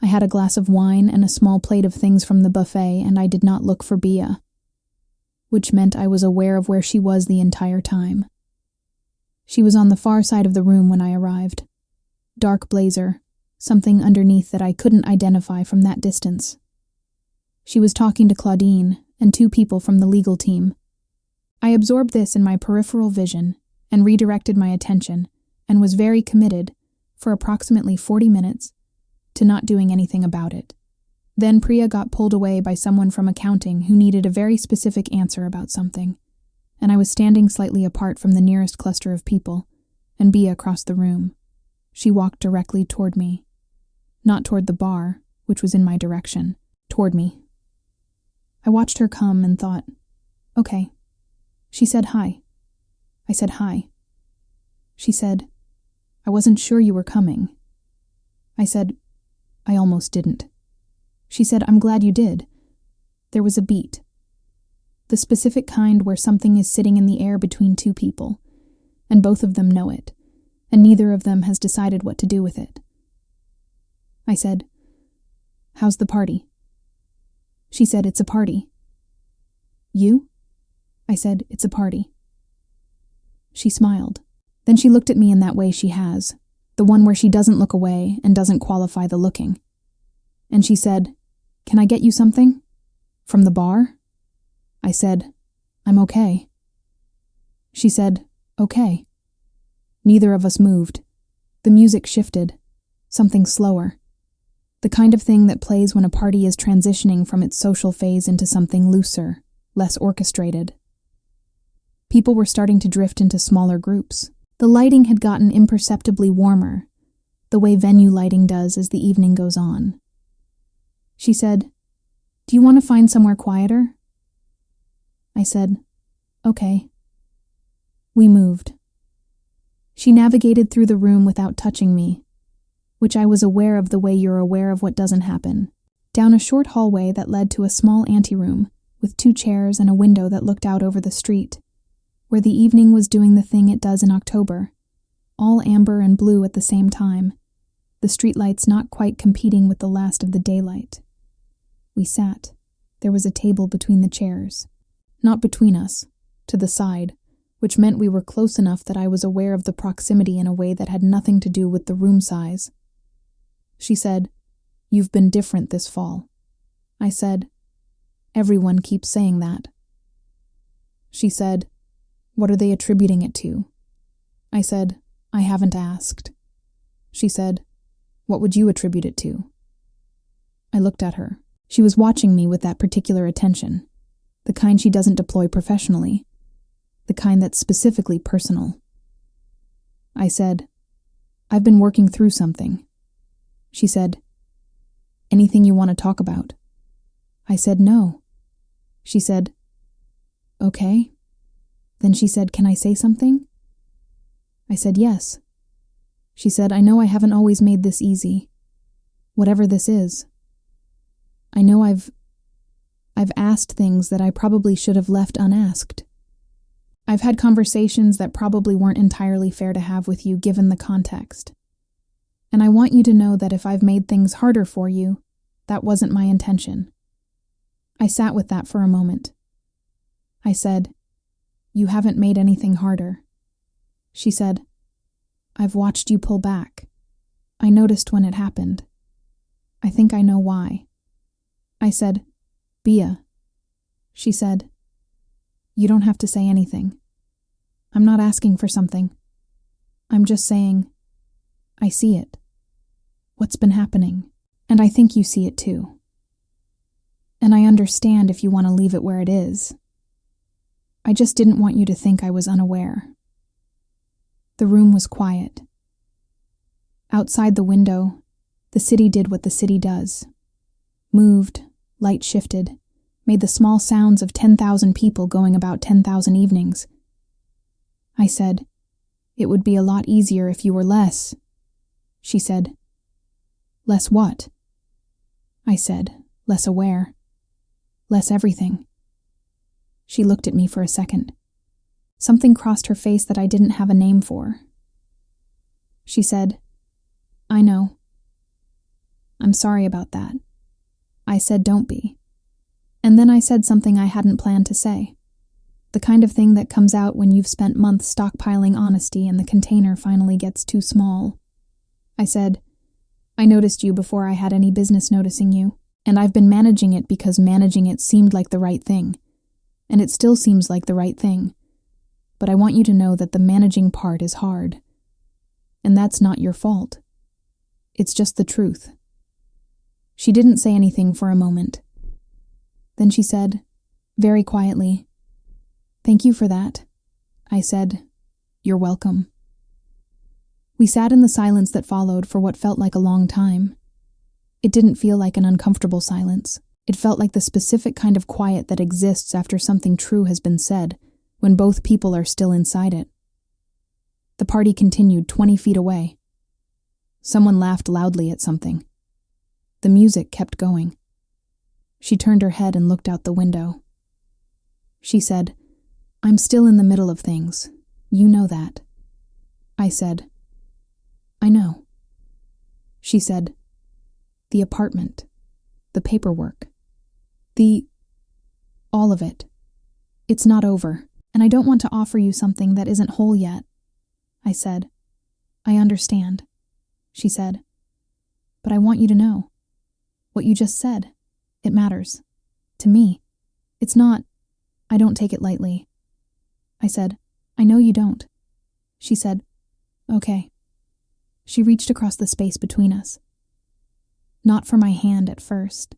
I had a glass of wine and a small plate of things from the buffet, and I did not look for Bia, which meant I was aware of where she was the entire time. She was on the far side of the room when I arrived. Dark blazer, something underneath that I couldn't identify from that distance. She was talking to Claudine and 2 people from the legal team. I absorbed this in my peripheral vision and redirected my attention, and was very committed, for approximately 40 minutes, to not doing anything about it. Then Priya got pulled away by someone from accounting who needed a very specific answer about something, and I was standing slightly apart from the nearest cluster of people, and Bia crossed the room. She walked directly toward me. Not toward the bar, which was in my direction, toward me. I watched her come and thought, okay. She said hi. I said hi. She said, I wasn't sure you were coming. I said, I almost didn't. She said, I'm glad you did. There was a beat. The specific kind where something is sitting in the air between 2 people, and both of them know it, and neither of them has decided what to do with it. I said, how's the party? She said, it's a party. You? I said, it's a party. She smiled. Then she looked at me in that way she has, the one where she doesn't look away and doesn't qualify the looking. And she said, can I get you something? From the bar? I said, I'm okay. She said, okay. Neither of us moved. The music shifted, something slower. The kind of thing that plays when a party is transitioning from its social phase into something looser, less orchestrated. People were starting to drift into smaller groups. The lighting had gotten imperceptibly warmer, the way venue lighting does as the evening goes on. She said, do you want to find somewhere quieter? I said, okay. We moved. She navigated through the room without touching me, which I was aware of the way you're aware of what doesn't happen, down a short hallway that led to a small anteroom with 2 chairs and a window that looked out over the street, where the evening was doing the thing it does in October, all amber and blue at the same time, the streetlights not quite competing with the last of the daylight. We sat. There was a table between the chairs. Not between us, to the side, which meant we were close enough that I was aware of the proximity in a way that had nothing to do with the room size. She said, you've been different this fall. I said, everyone keeps saying that. She said, what are they attributing it to? I said, I haven't asked. She said, what would you attribute it to? I looked at her. She was watching me with that particular attention, the kind she doesn't deploy professionally, the kind that's specifically personal. I said, I've been working through something. She said, anything you want to talk about? I said, no. She said, okay. Then she said, can I say something? I said, yes. She said, I know I haven't always made this easy. Whatever this is. I know I've asked things that I probably should have left unasked. I've had conversations that probably weren't entirely fair to have with you given the context. And I want you to know that if I've made things harder for you, that wasn't my intention. I sat with that for a moment. I said, you haven't made anything harder. She said, I've watched you pull back. I noticed when it happened. I think I know why. I said, "Bia." She said, "You don't have to say anything. I'm not asking for something. I'm just saying, I see it. What's been happening? And I think you see it too. And I understand if you want to leave it where it is. I just didn't want you to think I was unaware." The room was quiet. Outside the window, the city did what the city does. Moved, light shifted, made the small sounds of 10,000 people going about 10,000 evenings. I said, "It would be a lot easier if you were less." She said, "Less what?" I said, "Less aware. Less everything." She looked at me for a second. Something crossed her face that I didn't have a name for. She said, "I know. I'm sorry about that." I said, "Don't be." And then I said something I hadn't planned to say. The kind of thing that comes out when you've spent months stockpiling honesty and the container finally gets too small. I said, "I noticed you before I had any business noticing you, and I've been managing it because managing it seemed like the right thing. And it still seems like the right thing. But I want you to know that the managing part is hard. And that's not your fault. It's just the truth." She didn't say anything for a moment. Then she said, very quietly, "Thank you for that." I said, "You're welcome." We sat in the silence that followed for what felt like a long time. It didn't feel like an uncomfortable silence. It felt like the specific kind of quiet that exists after something true has been said, when both people are still inside it. The party continued 20 feet away. Someone laughed loudly at something. The music kept going. She turned her head and looked out the window. She said, "I'm still in the middle of things. You know that." I said, "I know." She said, "The apartment, the paperwork, all of it. It's not over, and I don't want to offer you something that isn't whole yet." I said, "I understand." She said, "But I want you to know. What you just said, it matters. To me. It's not, I don't take it lightly." I said, "I know you don't." She said, "Okay." She reached across the space between us. Not for my hand at first.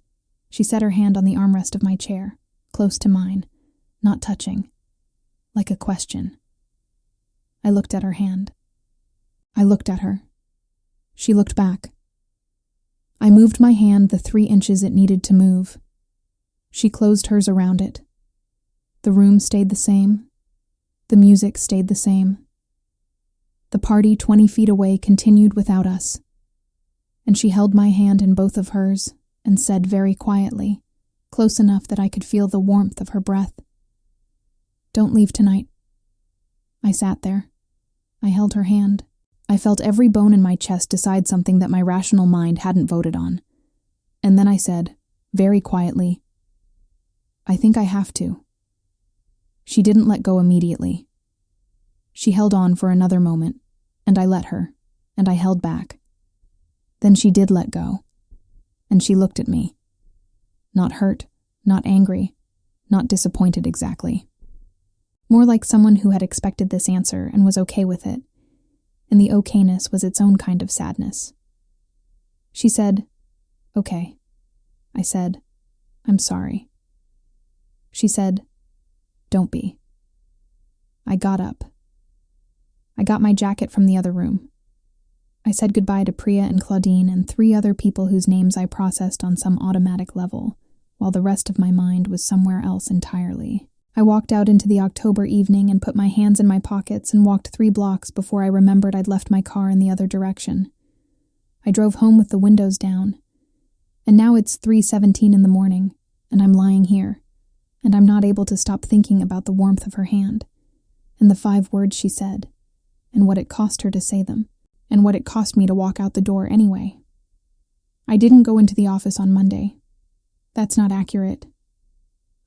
She set her hand on the armrest of my chair, close to mine, not touching, like a question. I looked at her hand. I looked at her. She looked back. I moved my hand the 3 inches it needed to move. She closed hers around it. The room stayed the same. The music stayed the same. The party 20 feet away continued without us. And she held my hand in both of hers and said very quietly, close enough that I could feel the warmth of her breath, "Don't leave tonight." I sat there. I held her hand. I felt every bone in my chest decide something that my rational mind hadn't voted on. And then I said, very quietly, "I think I have to." She didn't let go immediately. She held on for another moment, and I let her, and I held back. Then she did let go, and she looked at me. Not hurt, not angry, not disappointed exactly. More like someone who had expected this answer and was okay with it, and the okayness was its own kind of sadness. She said, "Okay." I said, "I'm sorry." She said, "Don't be." I got up. I got my jacket from the other room. I said goodbye to Priya and Claudine and 3 other people whose names I processed on some automatic level, while the rest of my mind was somewhere else entirely. I walked out into the October evening and put my hands in my pockets and walked 3 blocks before I remembered I'd left my car in the other direction. I drove home with the windows down. And now it's 3:17 in the morning, and I'm lying here, and I'm not able to stop thinking about the warmth of her hand, and the 5 words she said, and what it cost her to say them, and what it cost me to walk out the door anyway. I didn't go into the office on Monday. That's not accurate.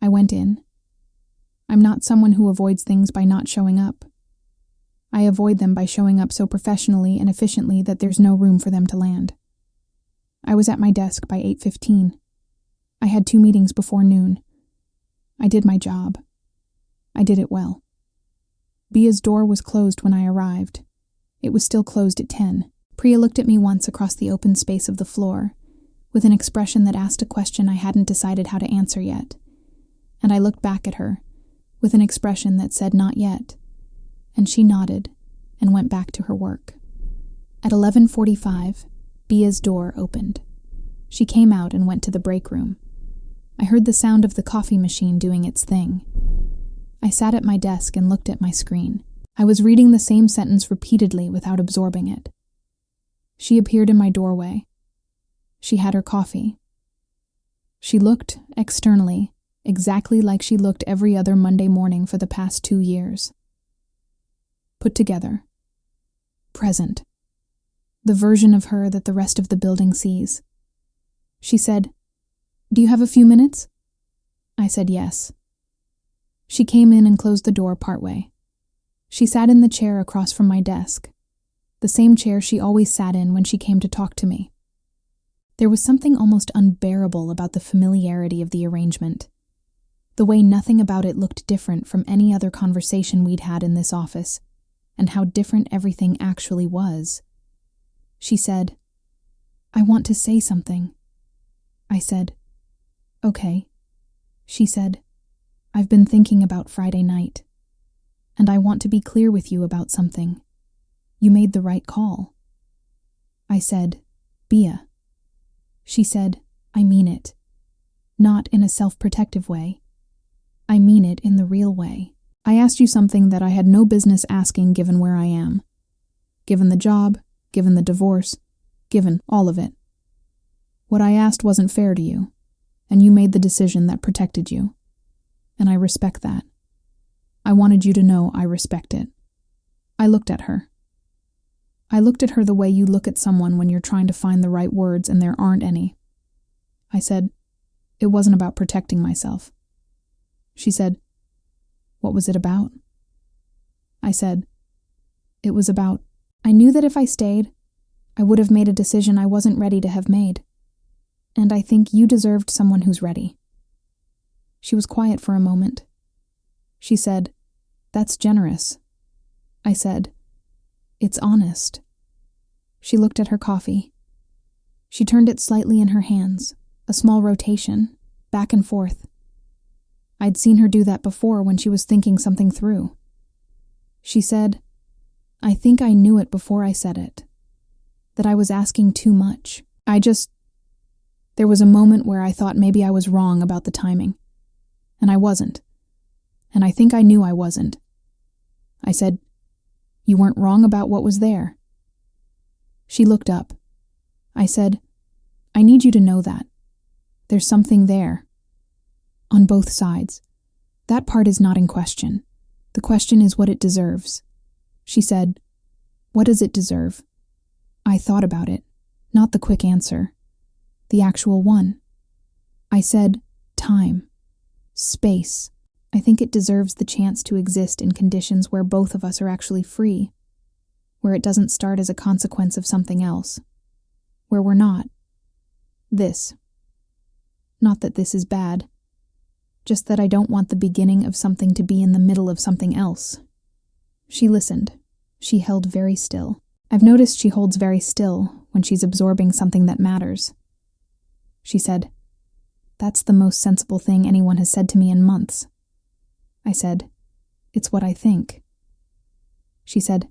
I went in. I'm not someone who avoids things by not showing up. I avoid them by showing up so professionally and efficiently that there's no room for them to land. I was at my desk by 8:15. I had 2 meetings before noon. I did my job. I did it well. Bia's door was closed when I arrived. It was still closed at 10. Priya looked at me once across the open space of the floor, with an expression that asked a question I hadn't decided how to answer yet. And I looked back at her, with an expression that said not yet, and she nodded and went back to her work. At 11:45, Bia's door opened. She came out and went to the break room. I heard the sound of the coffee machine doing its thing. I sat at my desk and looked at my screen. I was reading the same sentence repeatedly without absorbing it. She appeared in my doorway. She had her coffee. She looked, externally, exactly like she looked every other Monday morning for the past 2 years. Put together. Present. The version of her that the rest of the building sees. She said, "Do you have a few minutes?" I said yes. She came in and closed the door partway. She sat in the chair across from my desk, the same chair she always sat in when she came to talk to me. There was something almost unbearable about the familiarity of the arrangement, the way nothing about it looked different from any other conversation we'd had in this office, and how different everything actually was. She said, "I want to say something." I said, "Okay." She said, "I've been thinking about Friday night, and I want to be clear with you about something. You made the right call." I said, "Bia." She said, "I mean it. Not in a self-protective way. I mean it in the real way. I asked you something that I had no business asking given where I am. Given the job, given the divorce, given all of it. What I asked wasn't fair to you, and you made the decision that protected you. And I respect that. I wanted you to know I respect it." I looked at her. I looked at her the way you look at someone when you're trying to find the right words and there aren't any. I said, "It wasn't about protecting myself." She said, "What was it about?" I said, "It was about, I knew that if I stayed, I would have made a decision I wasn't ready to have made. And I think you deserved someone who's ready." She was quiet for a moment. She said, "That's generous." I said, "It's honest." She looked at her coffee. She turned it slightly in her hands, a small rotation, back and forth. I'd seen her do that before when she was thinking something through. She said, "I think I knew it before I said it. That I was asking too much. There was a moment where I thought maybe I was wrong about the timing. And I wasn't. And I think I knew I wasn't. I said, 'You weren't wrong about what was there.'" She looked up. I said, "I need you to know that. There's something there. On both sides. That part is not in question. The question is what it deserves." She said, "What does it deserve?" I thought about it, not the quick answer. The actual one. I said, "Time. Space. I think it deserves the chance to exist in conditions where both of us are actually free, where it doesn't start as a consequence of something else, where we're not. This. Not that this is bad, just that I don't want the beginning of something to be in the middle of something else." She listened. She held very still. I've noticed she holds very still when she's absorbing something that matters. She said, "That's the most sensible thing anyone has said to me in months." I said, "It's what I think." She said,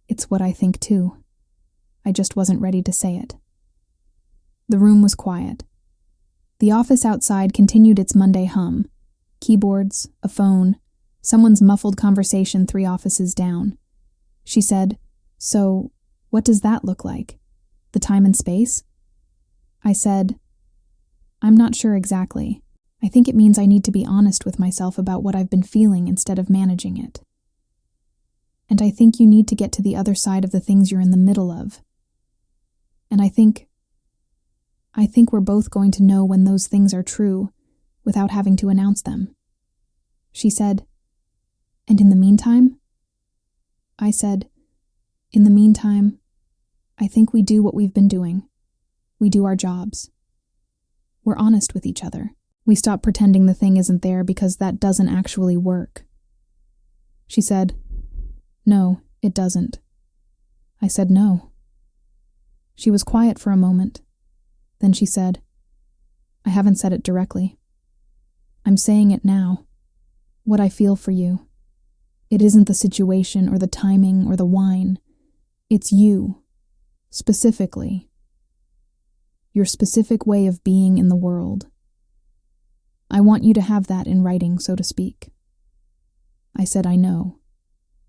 "It's what I think too. I just wasn't ready to say it." The room was quiet. The office outside continued its Monday hum. Keyboards, a phone, someone's muffled conversation 3 offices down. She said, "So, what does that look like? The time and space?" I said, "I'm not sure exactly. I think it means I need to be honest with myself about what I've been feeling instead of managing it. And I think you need to get to the other side of the things you're in the middle of. And I think we're both going to know when those things are true without having to announce them." She said, "And in the meantime?" I said, "In the meantime, I think we do what we've been doing. We do our jobs. We're honest with each other. We stop pretending the thing isn't there because that doesn't actually work. She said, "No, it doesn't." I said, "No." She was quiet for a moment. Then she said, "I haven't said it directly. I'm saying it now. What I feel for you. It isn't the situation or the timing or the wine. It's you, specifically. Your specific way of being in the world. I want you to have that in writing, so to speak." I said, "I know."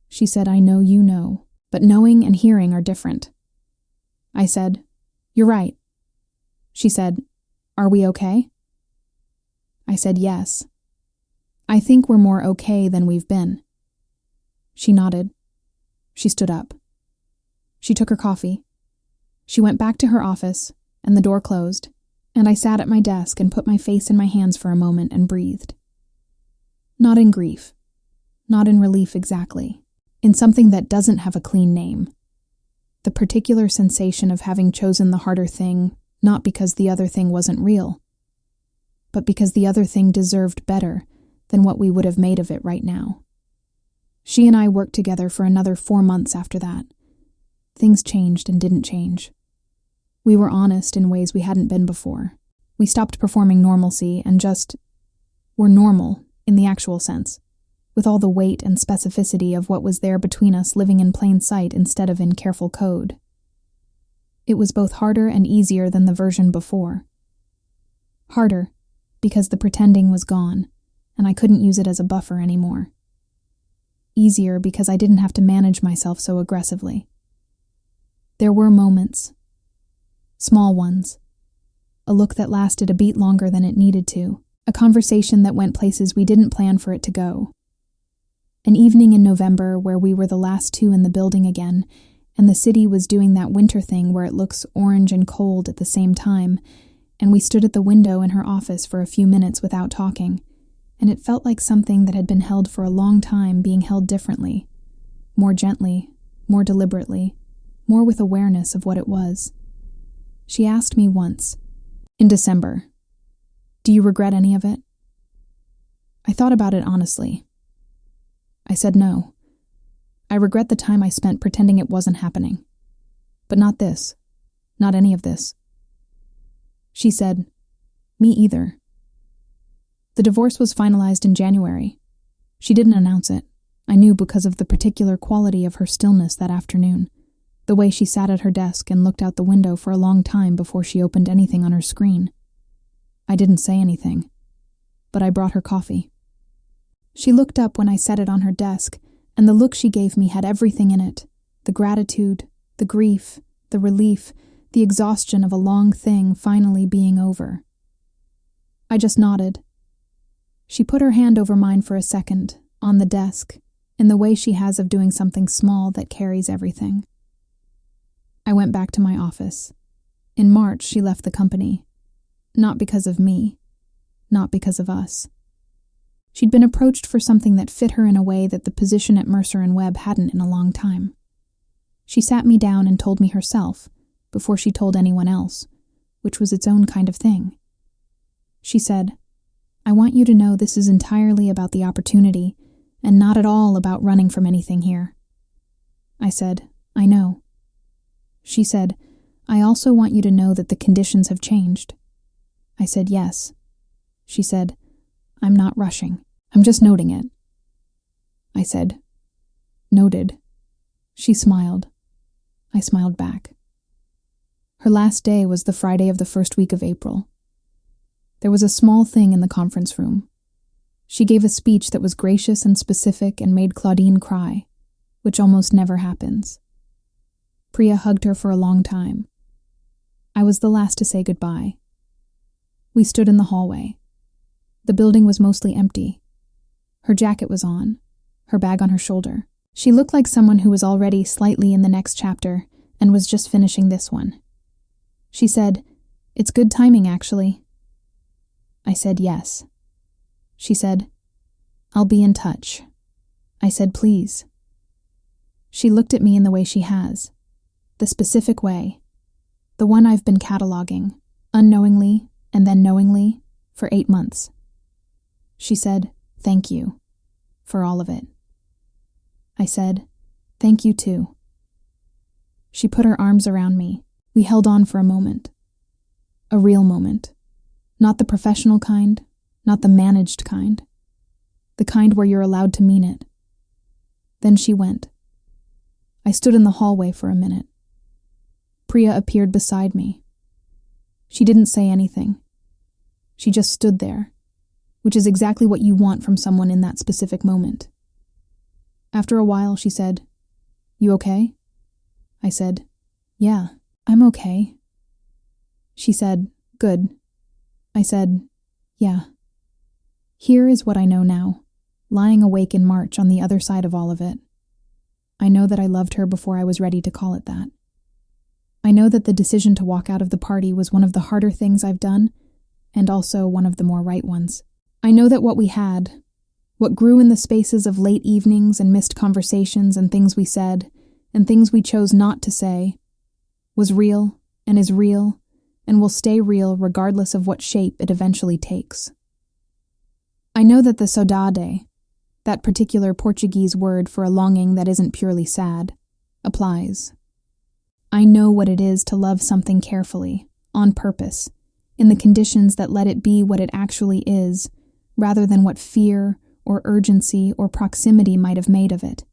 She said, "I know you know, but knowing and hearing are different." I said, "You're right." She said, "Are we okay?" I said, "Yes. I think we're more okay than we've been." She nodded. She stood up. She took her coffee. She went back to her office, and the door closed, and I sat at my desk and put my face in my hands for a moment and breathed. Not in grief. Not in relief exactly. In something that doesn't have a clean name. The particular sensation of having chosen the harder thing, not because the other thing wasn't real, but because the other thing deserved better than what we would have made of it right now. She and I worked together for another 4 months after that. Things changed and didn't change. We were honest in ways we hadn't been before. We stopped performing normalcy and just were normal in the actual sense, with all the weight and specificity of what was there between us living in plain sight instead of in careful code. It was both harder and easier than the version before. Harder, because the pretending was gone, and I couldn't use it as a buffer anymore. Easier because I didn't have to manage myself so aggressively. There were moments. Small ones. A look that lasted a beat longer than it needed to. A conversation that went places we didn't plan for it to go. An evening in November where we were the last two in the building again, and the city was doing that winter thing where it looks orange and cold at the same time, and we stood at the window in her office for a few minutes without talking, and it felt like something that had been held for a long time being held differently, more gently, more deliberately, more with awareness of what it was. She asked me once, in December, "Do you regret any of it?" I thought about it honestly. I said no. I regret the time I spent pretending it wasn't happening. But not this. Not any of this. She said, "Me either." The divorce was finalized in January. She didn't announce it. I knew because of the particular quality of her stillness that afternoon, the way she sat at her desk and looked out the window for a long time before she opened anything on her screen. I didn't say anything, but I brought her coffee. She looked up when I set it on her desk, and the look she gave me had everything in it: the gratitude, the grief, the relief, the exhaustion of a long thing finally being over. I just nodded. She put her hand over mine for a second, on the desk, in the way she has of doing something small that carries everything. I went back to my office. In March, she left the company. Not because of me. Not because of us. She'd been approached for something that fit her in a way that the position at Mercer & Webb hadn't in a long time. She sat me down and told me herself, before she told anyone else, which was its own kind of thing. She said, "I want you to know this is entirely about the opportunity, and not at all about running from anything here." I said, "I know." She said, "I also want you to know that the conditions have changed." I said, "Yes." She said, "I'm not rushing. I'm just noting it." I said, "Noted." She smiled. I smiled back. Her last day was the Friday of the first week of April. There was a small thing in the conference room. She gave a speech that was gracious and specific and made Claudine cry, which almost never happens. Priya hugged her for a long time. I was the last to say goodbye. We stood in the hallway. The building was mostly empty. Her jacket was on, her bag on her shoulder. She looked like someone who was already slightly in the next chapter and was just finishing this one. She said, "It's good timing, actually." I said yes. She said, "I'll be in touch." I said, "Please." She looked at me in the way she has, the specific way, the one I've been cataloging, unknowingly, and then knowingly for 8 months. She said, "Thank you for all of it." I said, "Thank you too." She put her arms around me. We held on for a moment. A real moment. Not the professional kind, not the managed kind. The kind where you're allowed to mean it. Then she went. I stood in the hallway for a minute. Priya appeared beside me. She didn't say anything. She just stood there, which is exactly what you want from someone in that specific moment. After a while, she said, "You okay?" I said, "Yeah, I'm okay." She said, "Good." I said, "Yeah." Here is what I know now, lying awake in March on the other side of all of it. I know that I loved her before I was ready to call it that. I know that the decision to walk out of the party was one of the harder things I've done, and also one of the more right ones. I know that what we had, what grew in the spaces of late evenings and missed conversations and things we said, and things we chose not to say, was real and is real and will stay real regardless of what shape it eventually takes. I know that the saudade, that particular Portuguese word for a longing that isn't purely sad, applies. I know what it is to love something carefully, on purpose, in the conditions that let it be what it actually is, rather than what fear or urgency or proximity might have made of it.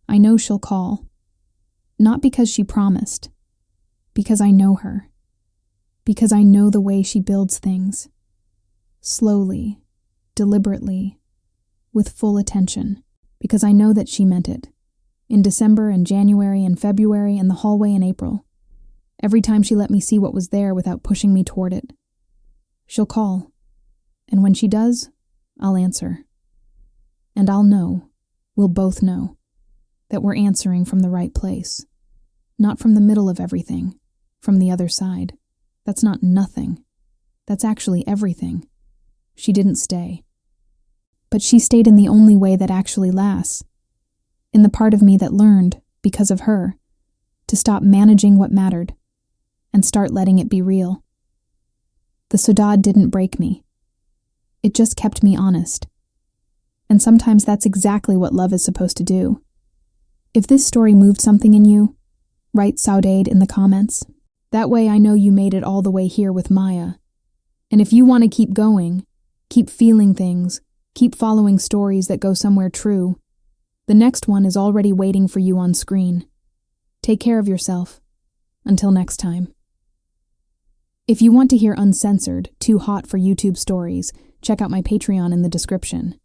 I know she'll call. Not because she promised, because I know her. Because I know the way she builds things. Slowly, deliberately, with full attention. Because I know that she meant it. In December and January and February and the hallway in April. Every time she let me see what was there without pushing me toward it. She'll call. And when she does, I'll answer. And I'll know, we'll both know, that we're answering from the right place. Not from the middle of everything, from the other side. That's not nothing. That's actually everything. She didn't stay. But she stayed in the only way that actually lasts. In the part of me that learned, because of her, to stop managing what mattered and start letting it be real. The saudade didn't break me. It just kept me honest. And sometimes that's exactly what love is supposed to do. If this story moved something in you, write saudade in the comments. That way I know you made it all the way here with Maya. And if you want to keep going, keep feeling things, keep following stories that go somewhere true, the next one is already waiting for you on screen. Take care of yourself. Until next time. If you want to hear uncensored, too hot for YouTube stories, check out my Patreon in the description.